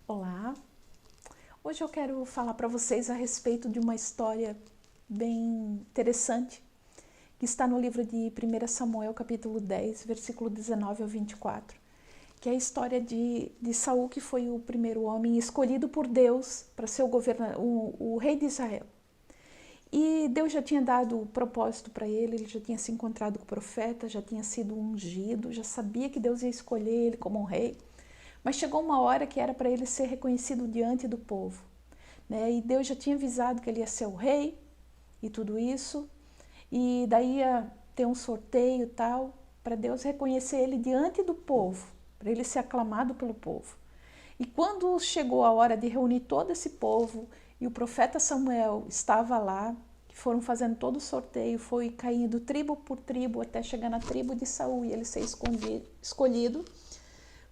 Olá, hoje eu quero falar para vocês a respeito de uma história bem interessante que está no livro de 1 Samuel, capítulo 10, versículo 19 ao 24, que é a história de Saul, que foi o primeiro homem escolhido por Deus para ser o rei de Israel. E Deus já tinha dado o propósito para ele já tinha se encontrado com o profeta, já tinha sido ungido, já sabia que Deus ia escolher ele como um rei. Mas chegou uma hora que era para ele ser reconhecido diante do povo, né? E Deus já tinha avisado que ele ia ser o rei e tudo isso. E daí ia ter um sorteio e tal, para Deus reconhecer ele diante do povo, para ele ser aclamado pelo povo. E quando chegou a hora de reunir todo esse povo, e o profeta Samuel estava lá, que foram fazendo todo o sorteio, foi caindo tribo por tribo até chegar na tribo de Saul e ele ser escolhido.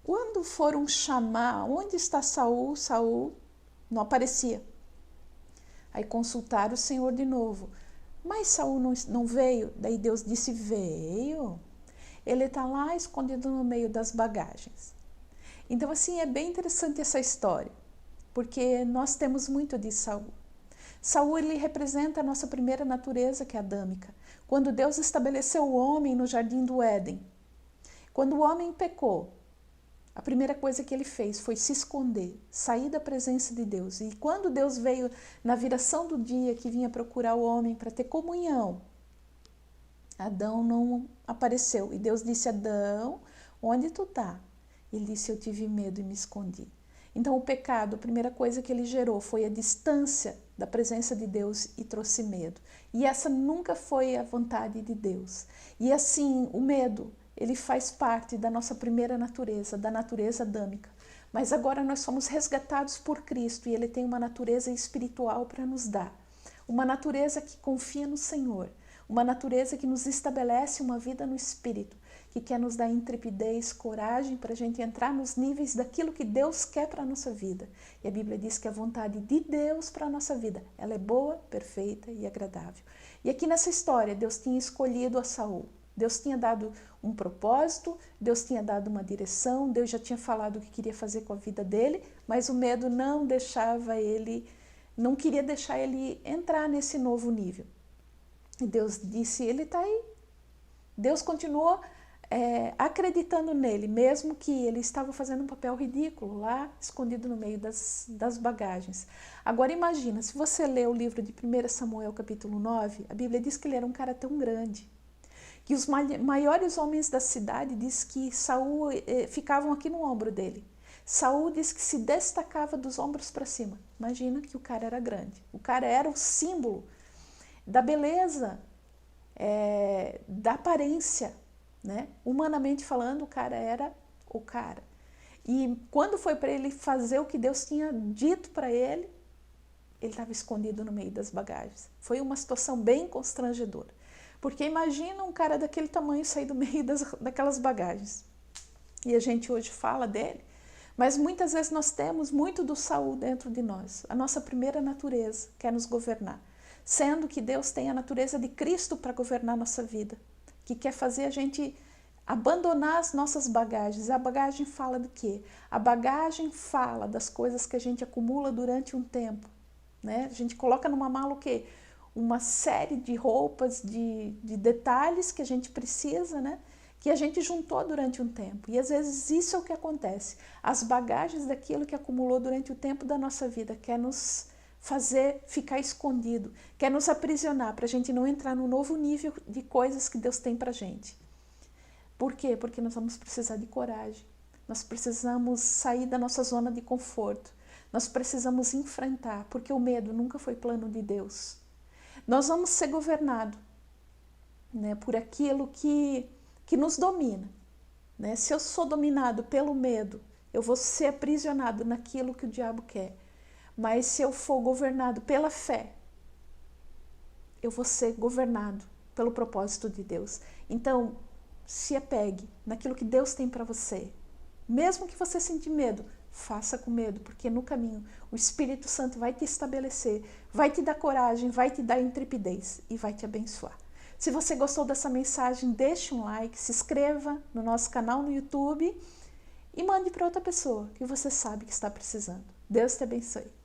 Quando foram chamar, onde está Saul? Saul não aparecia. Aí consultaram o Senhor de novo. Mas Saul não veio? Daí Deus disse, veio. Ele está lá escondido no meio das bagagens. Então assim, é bem interessante essa história, porque nós temos muito de Saul. Saul, ele representa a nossa primeira natureza, que é adâmica. Quando Deus estabeleceu o homem no jardim do Éden, quando o homem pecou, a primeira coisa que ele fez foi se esconder, sair da presença de Deus. E quando Deus veio na viração do dia, que vinha procurar o homem para ter comunhão, Adão não apareceu. E Deus disse, Adão, onde tu está? Ele disse, eu tive medo e me escondi. Então o pecado, a primeira coisa que ele gerou foi a distância da presença de Deus e trouxe medo. E essa nunca foi a vontade de Deus. E assim, o medo, ele faz parte da nossa primeira natureza, da natureza adâmica. Mas agora nós somos resgatados por Cristo e ele tem uma natureza espiritual para nos dar. Uma natureza que confia no Senhor, uma natureza que nos estabelece uma vida no Espírito, que quer nos dar intrepidez, coragem para a gente entrar nos níveis daquilo que Deus quer para a nossa vida. E a Bíblia diz que a vontade de Deus para a nossa vida, ela é boa, perfeita e agradável. E aqui nessa história, Deus tinha escolhido a Saul. Deus tinha dado um propósito, Deus tinha dado uma direção, Deus já tinha falado o que queria fazer com a vida dele, mas o medo não deixava ele, não queria deixar ele entrar nesse novo nível. E Deus disse, ele está aí. Deus continuou acreditando nele, mesmo que ele estava fazendo um papel ridículo lá, escondido no meio das bagagens. Agora imagina, se você lê o livro de 1 Samuel capítulo 9, a Bíblia diz que ele era um cara tão grande, que os maiores homens da cidade diz que Saul ficavam aqui no ombro dele. Saul diz que se destacava dos ombros para cima. Imagina que o cara era grande. O cara era o símbolo da beleza, da aparência, né? Humanamente falando, o cara era o cara. E quando foi para ele fazer o que Deus tinha dito para ele estava escondido no meio das bagagens. Foi uma situação bem constrangedora. Porque imagina um cara daquele tamanho sair do meio daquelas bagagens. E a gente hoje fala dele, mas muitas vezes nós temos muito do Saul dentro de nós. A nossa primeira natureza quer nos governar. Sendo que Deus tem a natureza de Cristo para governar nossa vida, que quer fazer a gente abandonar as nossas bagagens. A bagagem fala do quê? A bagagem fala das coisas que a gente acumula durante um tempo, né? A gente coloca numa mala o quê? Uma série de roupas, de detalhes que a gente precisa, né? Que a gente juntou durante um tempo. E às vezes isso é o que acontece. As bagagens daquilo que acumulou durante o tempo da nossa vida quer nos fazer ficar escondido, quer nos aprisionar para a gente não entrar no novo nível de coisas que Deus tem para a gente. Por quê? Porque nós vamos precisar de coragem, nós precisamos sair da nossa zona de conforto, nós precisamos enfrentar, porque o medo nunca foi plano de Deus. Nós vamos ser governados, né, por aquilo que nos domina. Né? Se eu sou dominado pelo medo, eu vou ser aprisionado naquilo que o diabo quer. Mas se eu for governado pela fé, eu vou ser governado pelo propósito de Deus. Então, se apegue naquilo que Deus tem para você. Mesmo que você sentir medo, faça com medo, porque no caminho o Espírito Santo vai te estabelecer, vai te dar coragem, vai te dar intrepidez e vai te abençoar. Se você gostou dessa mensagem, deixe um like, se inscreva no nosso canal no YouTube e mande para outra pessoa que você sabe que está precisando. Deus te abençoe.